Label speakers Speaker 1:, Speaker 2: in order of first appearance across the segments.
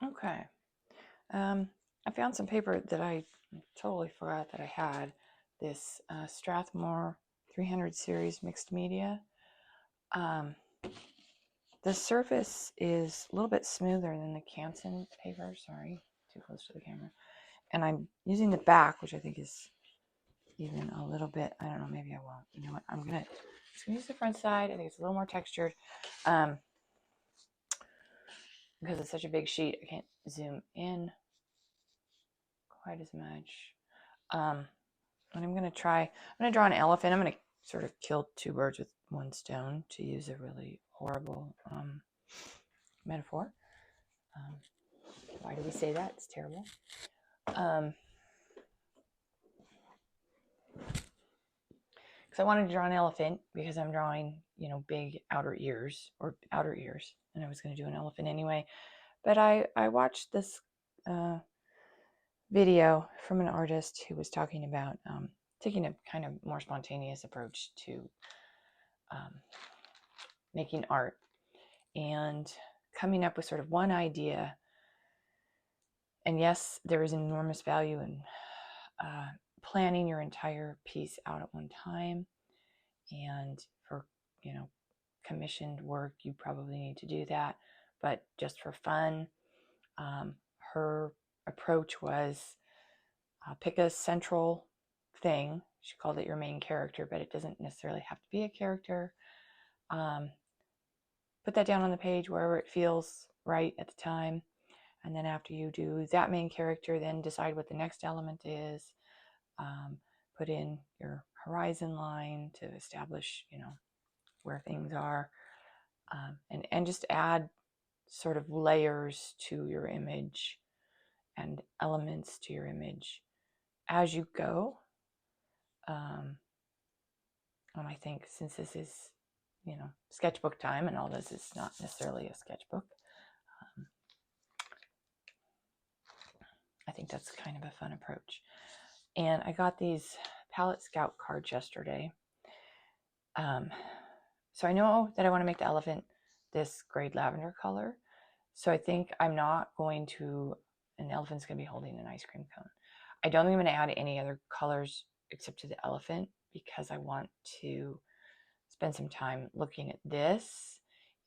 Speaker 1: Okay. I found some paper that I totally forgot that I had. This Strathmore 300 series mixed media. Um, the surface is a little bit smoother than the Canson paper. Sorry, too close to the camera. And I'm using the back, which I think is even a little bit, I don't know, maybe I won't. You know what? I'm gonna use the front side. I think it's a little more textured. Because it's such a big sheet, I can't zoom in quite as much. And I'm going to draw an elephant. I'm going to sort of kill two birds with one stone, to use a really horrible metaphor. Um, why do we say that? It's terrible. Because I wanted to draw an elephant because I'm drawing, big outer ears, and I was going to do an elephant anyway. But I watched this video from an artist who was talking about taking a kind of more spontaneous approach to making art and coming up with sort of one idea. And yes, there is enormous value in planning your entire piece out at one time. And for, commissioned work, you probably need to do that. But just for fun, her approach was pick a central thing. She called it your main character, but it doesn't necessarily have to be a character. Put that down on the page wherever it feels right at the time. And then after you do that main character, then decide what the next element is. Put in your horizon line to establish, where things are. And just add sort of layers to your image and elements to your image as you go. And I think since this is, sketchbook time, and all this is not necessarily a sketchbook, I think that's kind of a fun approach. And I got these Palette Scout cards yesterday. So I know that I want to make the elephant this grade lavender color. So I think an elephant's going to be holding an ice cream cone. I don't think I'm going to add any other colors except to the elephant, because I want to spend some time looking at this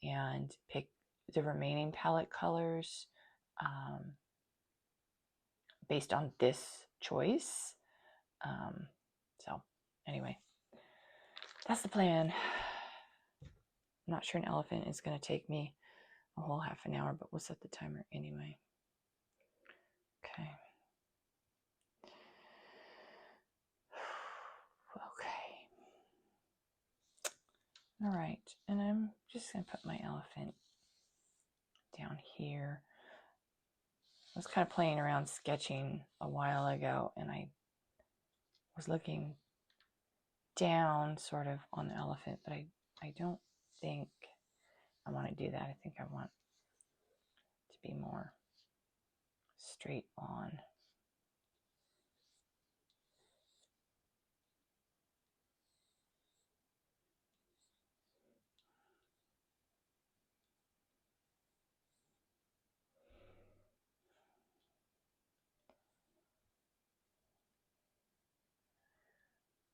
Speaker 1: and pick the remaining palette colors based on this choice. So anyway, that's the plan. I'm not sure an elephant is going to take me a whole half an hour, but we'll set the timer anyway. Okay. Okay. All right. And I'm just going to put my elephant down here. I was kind of playing around sketching a while ago, and I was looking down sort of on the elephant, but I don't think I want to do that. I think I want to be more straight on.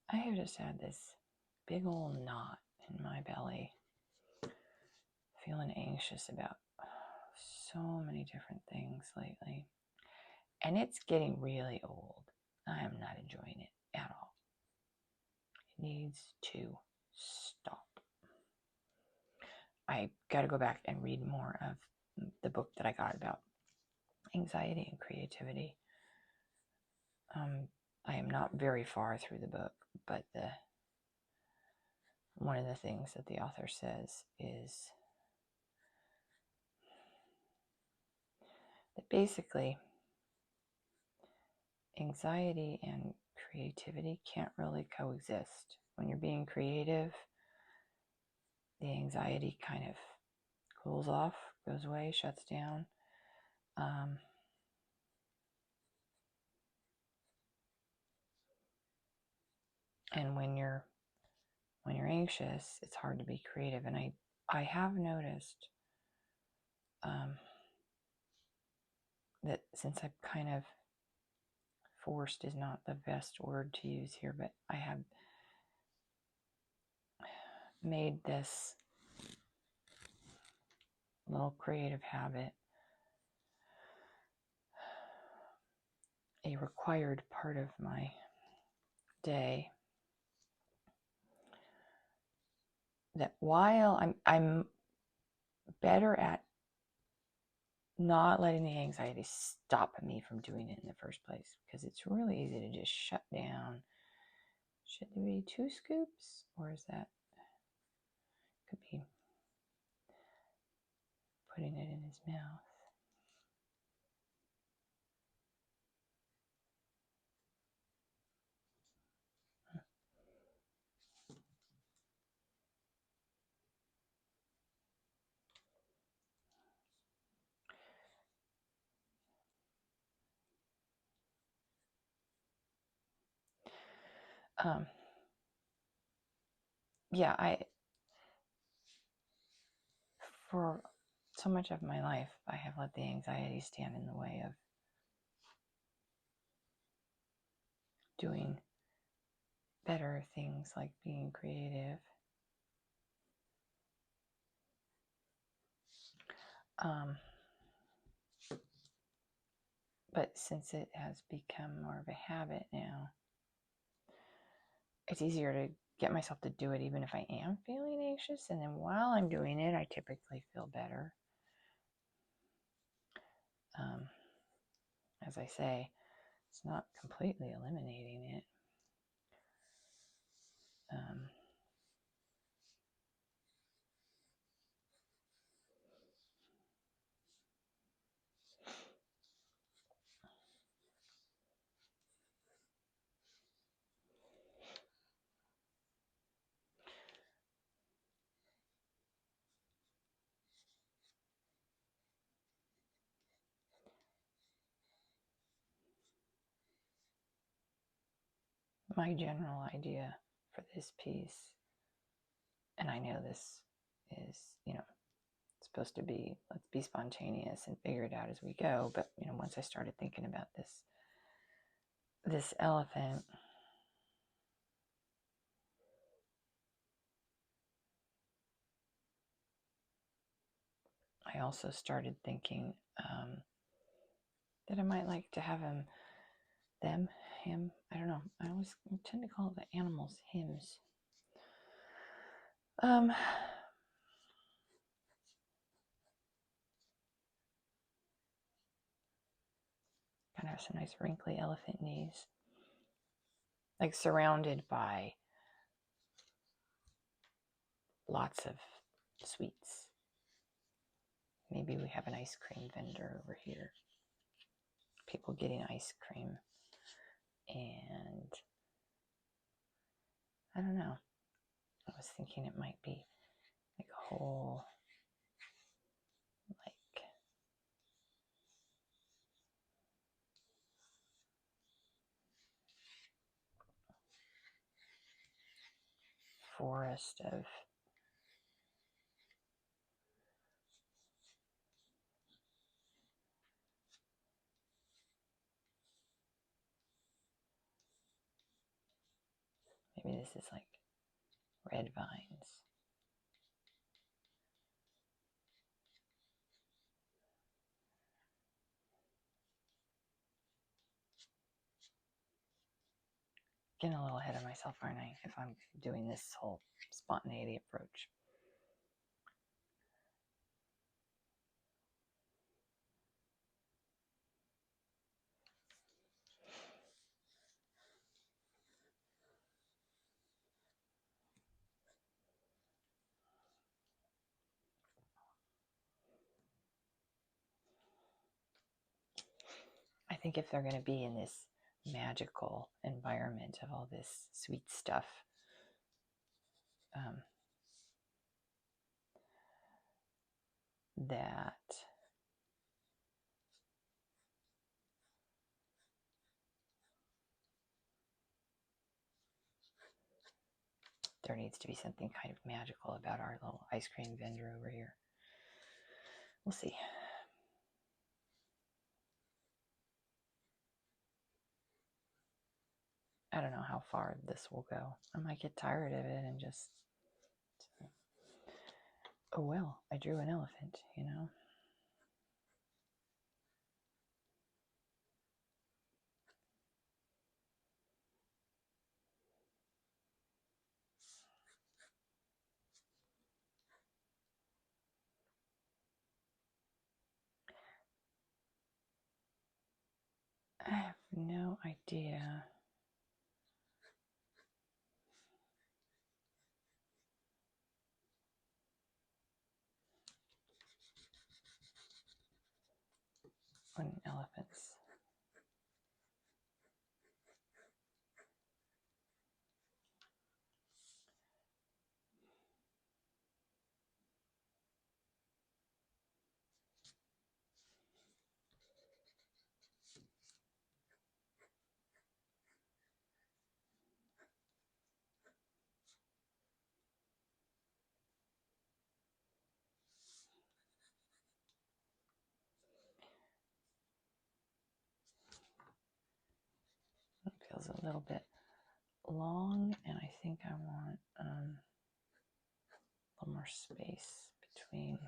Speaker 1: I have just had this big old knot in my belly, feeling anxious about so many different things lately. And it's getting really old. I am not enjoying it at all. It needs to stop. I got to go back and read more of the book that I got about anxiety and creativity. I am not very far through the book, but one of the things that the author says is that basically anxiety and creativity can't really coexist. When you're being creative, the anxiety kind of cools off, goes away, shuts down. And when you're anxious, it's hard to be creative. And I have noticed that since I've kind of forced is not the best word to use here, but I have made this little creative habit a required part of my day, that while I'm better at not letting the anxiety stop me from doing it in the first place, because it's really easy to just shut down. Should there be 2 scoops, or is that could be putting it in his mouth? Yeah, for so much of my life, I have let the anxiety stand in the way of doing better things like being creative. But since it has become more of a habit now, it's easier to get myself to do it even if I am feeling anxious. And then while I'm doing it, I typically feel better. As I say, it's not completely eliminating it. My general idea for this piece, and I know this is, supposed to be, let's be spontaneous and figure it out as we go. But, once I started thinking about this elephant, I also started thinking that I might like to have him, I don't know. I always tend to call the animals hims. Kind of have some nice wrinkly elephant knees, like surrounded by lots of sweets. Maybe we have an ice cream vendor over here. People getting ice cream. And I don't know. I was thinking it might be like a whole, like, forest of maybe this is like red vines. Getting a little ahead of myself, aren't I, if I'm doing this whole spontaneity approach. I think if they're going to be in this magical environment of all this sweet stuff, that there needs to be something kind of magical about our little ice cream vendor over here. We'll see. I don't know how far this will go. I might get tired of it and just, oh well, I drew an elephant, you know. I have no idea. On elephants. It feels a little bit long, and I think I want a little more space between.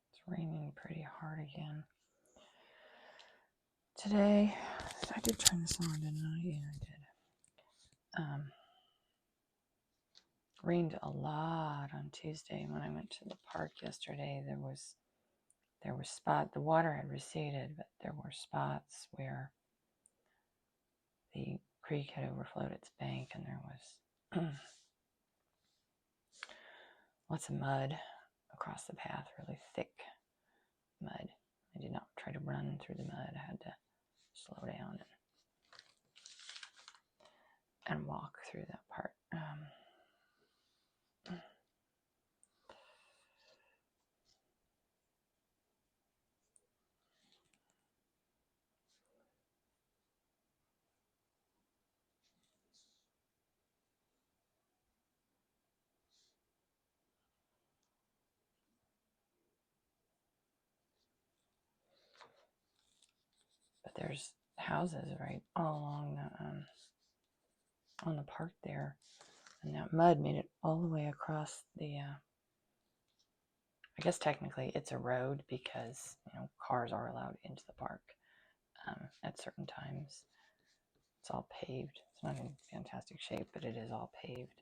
Speaker 1: It's raining pretty hard again today. I did turn this on, didn't I? Yeah, I did. Rained a lot on Tuesday. When I went to the park yesterday, there was spot. The water had receded, but there were spots where the creek had overflowed its bank, and there was lots of mud across the path, really thick mud. I did not try to run through the mud. I had to slow down and walk through that part. But there's houses right all along on the park there, and that mud made it all the way across the. I guess technically it's a road because cars are allowed into the park at certain times. It's all paved. It's not in fantastic shape, but it is all paved.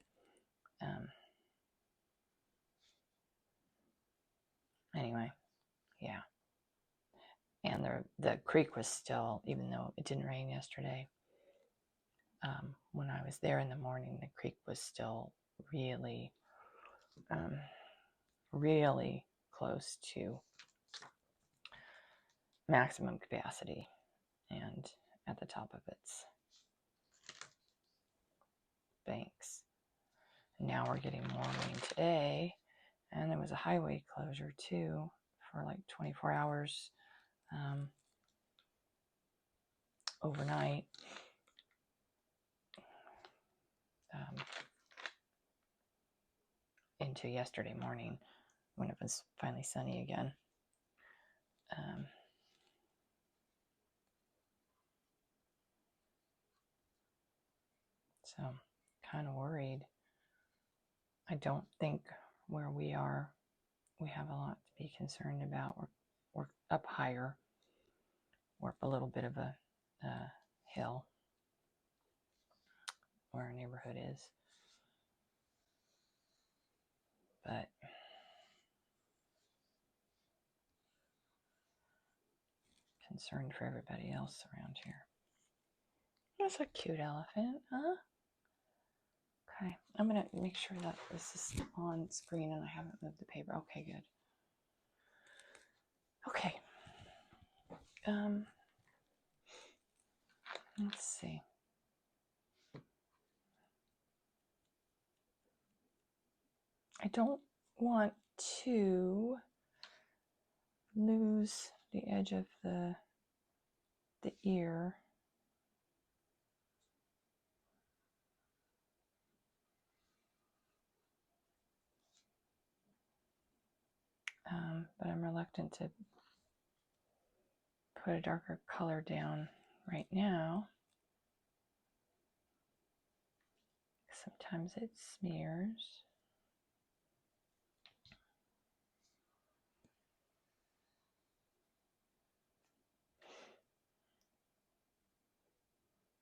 Speaker 1: Anyway, yeah. And the creek was still, even though it didn't rain yesterday, when I was there in the morning, the creek was still really, really close to maximum capacity and at the top of its banks. And now we're getting more rain today, and there was a highway closure too for like 24 hours overnight. Into yesterday morning when it was finally sunny again. So kind of worried. I don't think where we are, we have a lot to be concerned about. We're up higher. We're up a little bit of a hill where our neighborhood is. But concerned for everybody else around here. That's a cute elephant, huh? Okay, I'm gonna make sure that this is on screen and I haven't moved the paper. Okay, good. Okay. Let's see. I don't want to lose the edge of the ear. But I'm reluctant to put a darker color down right now. Sometimes it smears.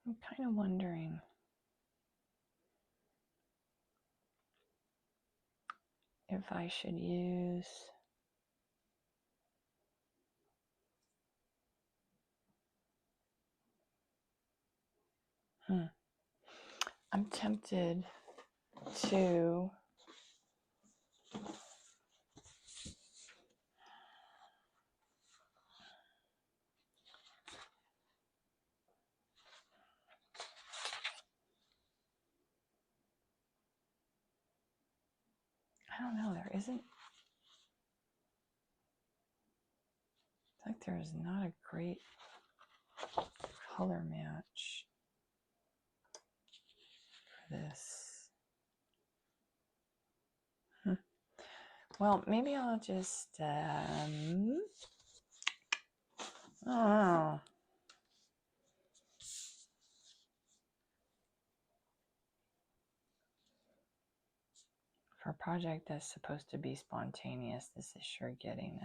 Speaker 1: I'm kind of wondering if I should use I'm tempted to I don't know, there isn't, it's like there's not a great color match for this. Well, maybe I'll just, oh, for a project that's supposed to be spontaneous, this is sure getting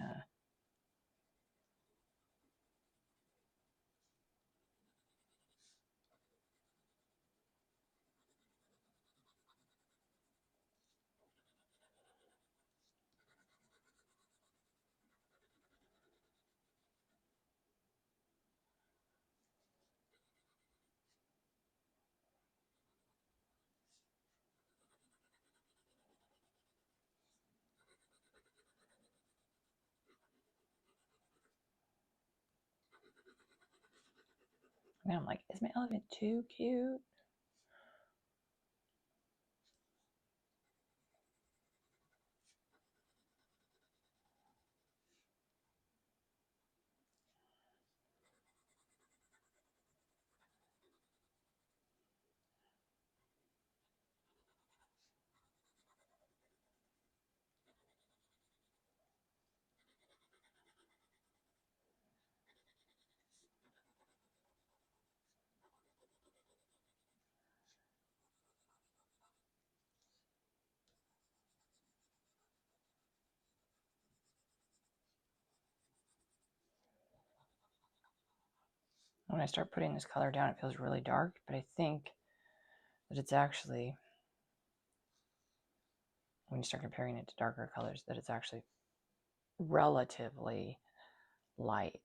Speaker 1: and I'm like, is my elephant too cute? When I start putting this color down, it feels really dark, but I think that it's actually, when you start comparing it to darker colors, that it's actually relatively light.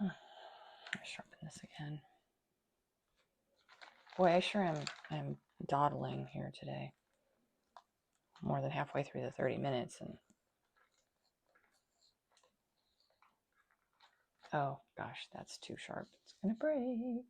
Speaker 1: I'll sharpen this again. Boy, I sure am dawdling here today. More than halfway through the 30 minutes, and Oh gosh, that's too sharp. It's gonna break.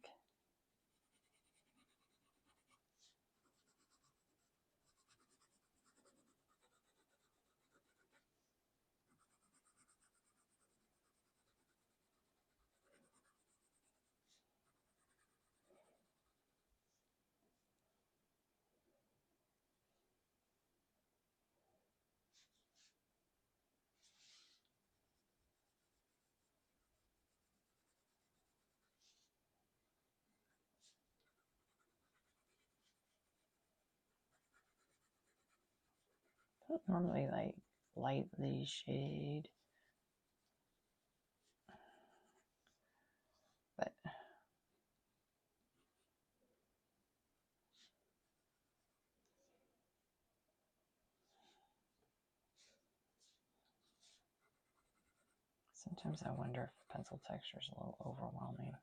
Speaker 1: I don't normally like lightly shade, but sometimes I wonder if pencil texture is a little overwhelming.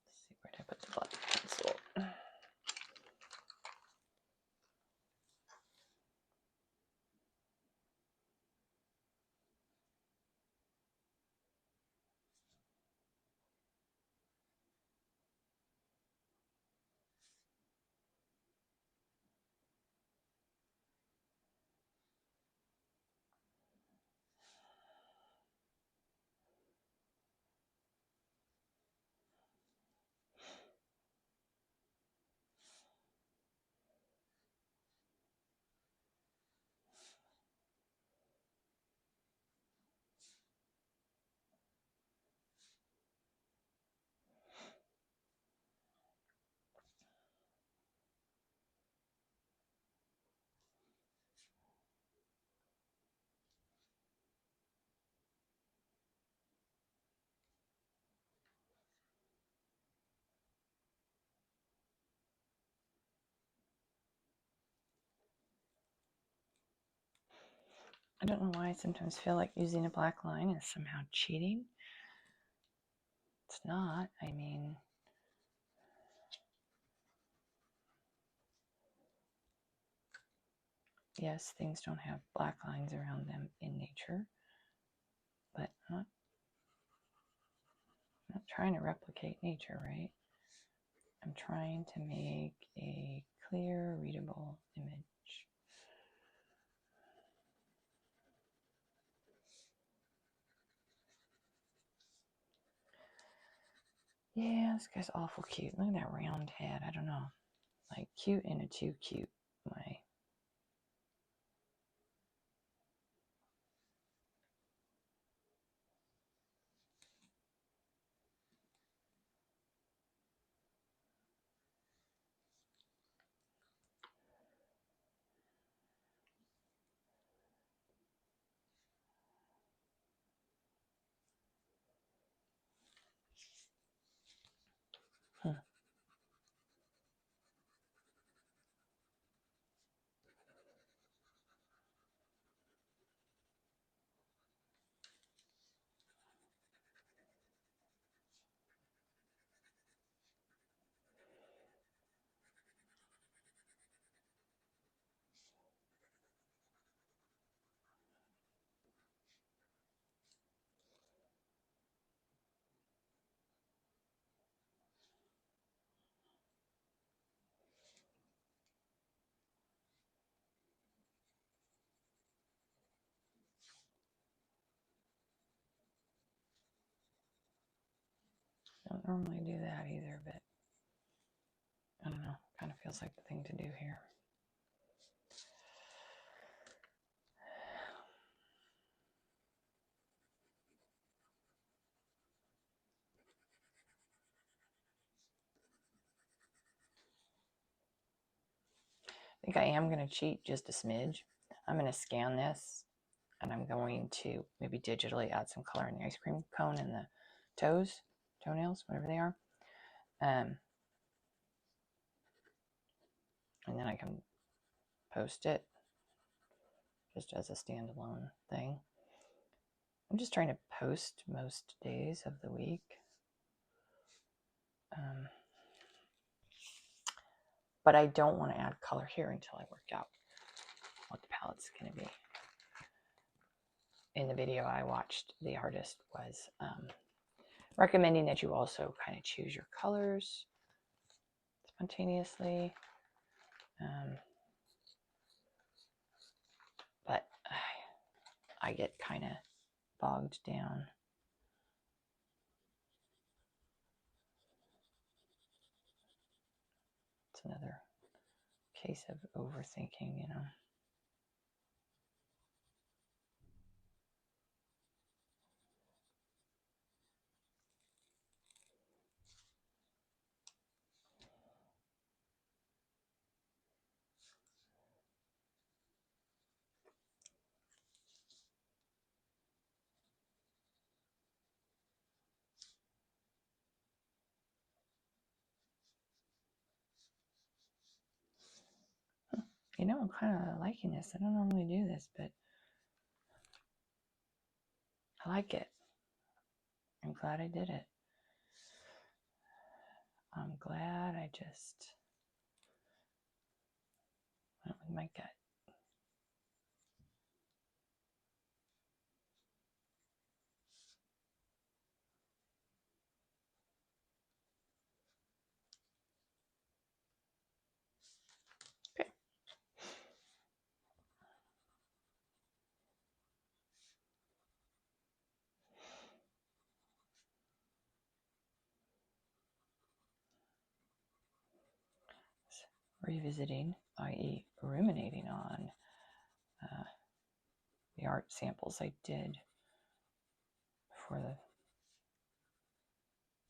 Speaker 1: Let's see, where did I put the black pencil? I don't know why I sometimes feel like using a black line is somehow cheating. It's not. I mean, yes, things don't have black lines around them in nature, but I'm not trying to replicate nature, right? I'm trying to make a clear, readable image. Yeah, this guy's awful cute. Look at that round head. I don't know. Like cute in a too cute way. Don't normally do that either, but I don't know. Kind of feels like the thing to do here. I think I am going to cheat just a smidge. I'm going to scan this, and I'm going to maybe digitally add some color in the ice cream cone and the toenails, whatever they are. And then I can post it just as a standalone thing. I'm just trying to post most days of the week. But I don't want to add color here until I work out what the palette's going to be. in the video I watched, the artist was recommending that you also kind of choose your colors spontaneously. But I get kind of bogged down. It's another case of overthinking, you know. You know, I'm kind of liking this. I don't normally do this, but I like it. I'm glad I did it. I'm glad I just went with my gut. Okay. Revisiting, i.e. ruminating on the art samples I did for the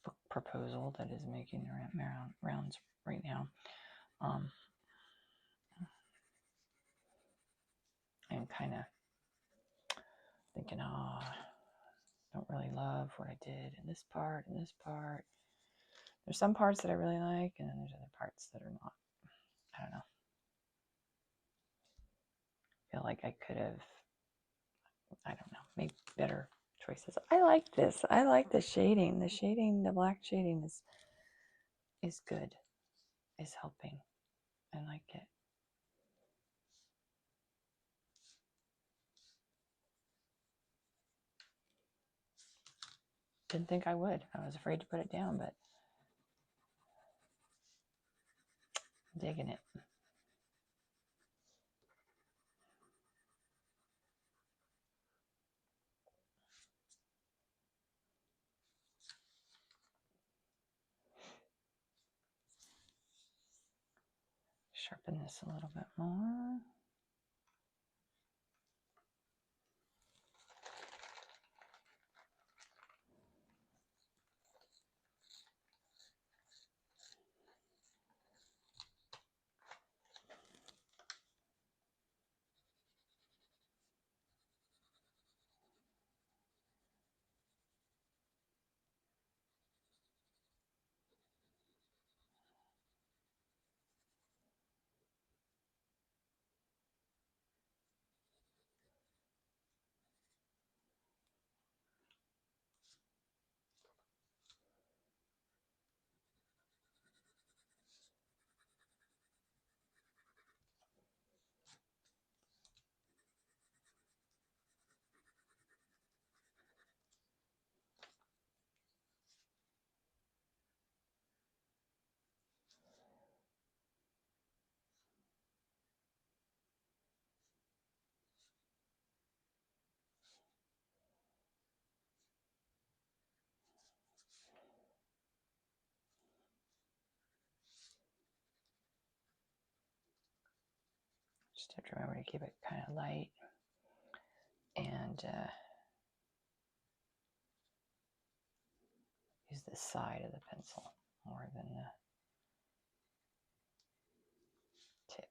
Speaker 1: book proposal that is making the rounds right now. And kind of thinking, oh, don't really love what I did in this part and this part. There's some parts that I really like, and then there's other parts that are not. I don't know. I feel like I could have, I don't know, made better choices. I like this. I like the shading. The shading, the black shading is good. Is helping. I like it. Didn't think I would. I was afraid to put it down, but I'm digging it. Sharpen this a little bit more. Just have to remember to keep it kind of light and use the side of the pencil more than the tip.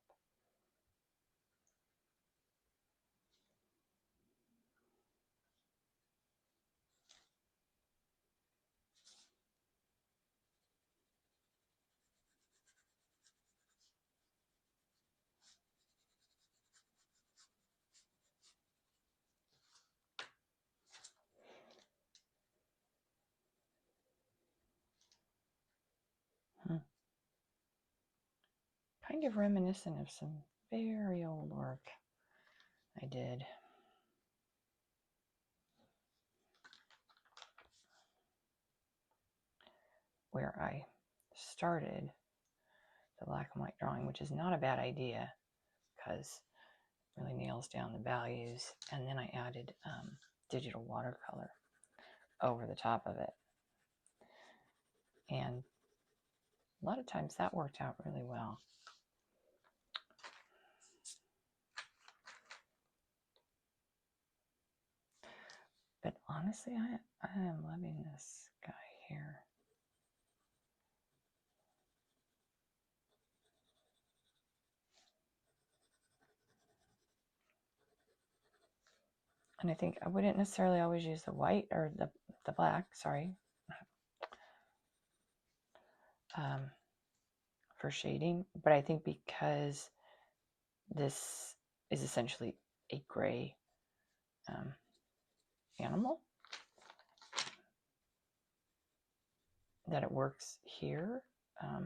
Speaker 1: Kind of reminiscent of some very old work I did. where I started the black and white drawing, which is not a bad idea because it really nails down the values. And then I added digital watercolor over the top of it. And a lot of times that worked out really well. But honestly, I am loving this guy here. And I think I wouldn't necessarily always use the white or the black, sorry, for shading. But I think because this is essentially a gray animal, that it works here. I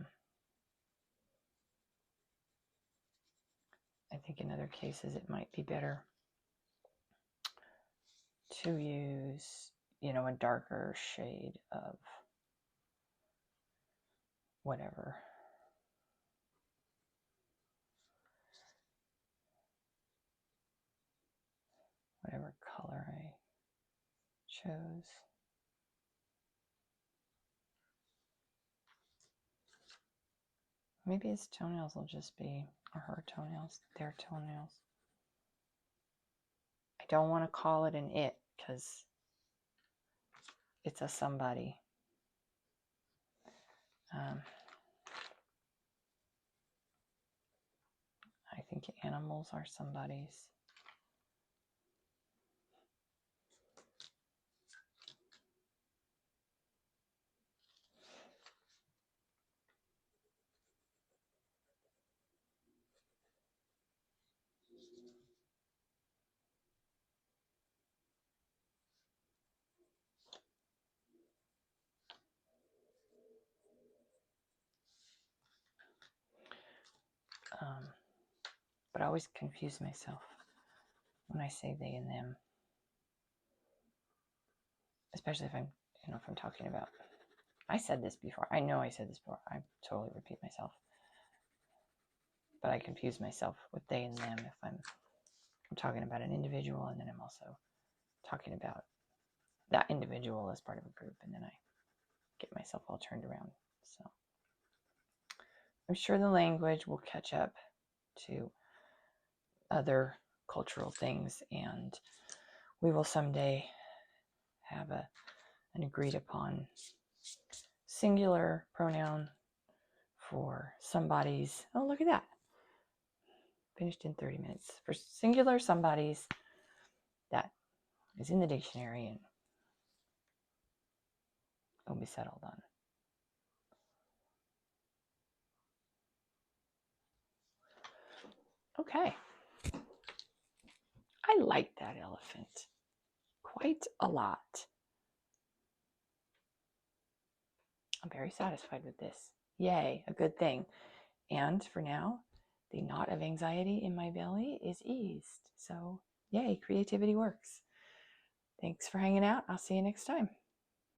Speaker 1: think in other cases it might be better to use, a darker shade of whatever color I chose. Maybe his toenails will just be, or her toenails, their toenails. I don't want to call it an it because it's a somebody. I think animals are somebody's. But I always confuse myself when I say they and them, especially if I'm talking about. I said this before. I know I said this before. I totally repeat myself, but I confuse myself with they and them if I'm talking about an individual, and then I'm also talking about that individual as part of a group, and then I get myself all turned around. So I'm sure the language will catch up to other cultural things, and we will someday have an agreed upon singular pronoun for somebody's. Oh, look at that. Finished in 30 minutes. For singular somebody's that is in the dictionary and will be settled on. Okay. I like that elephant quite a lot. I'm very satisfied with this. Yay, a good thing. And for now, the knot of anxiety in my belly is eased. So, yay, creativity works. Thanks for hanging out. I'll see you next time.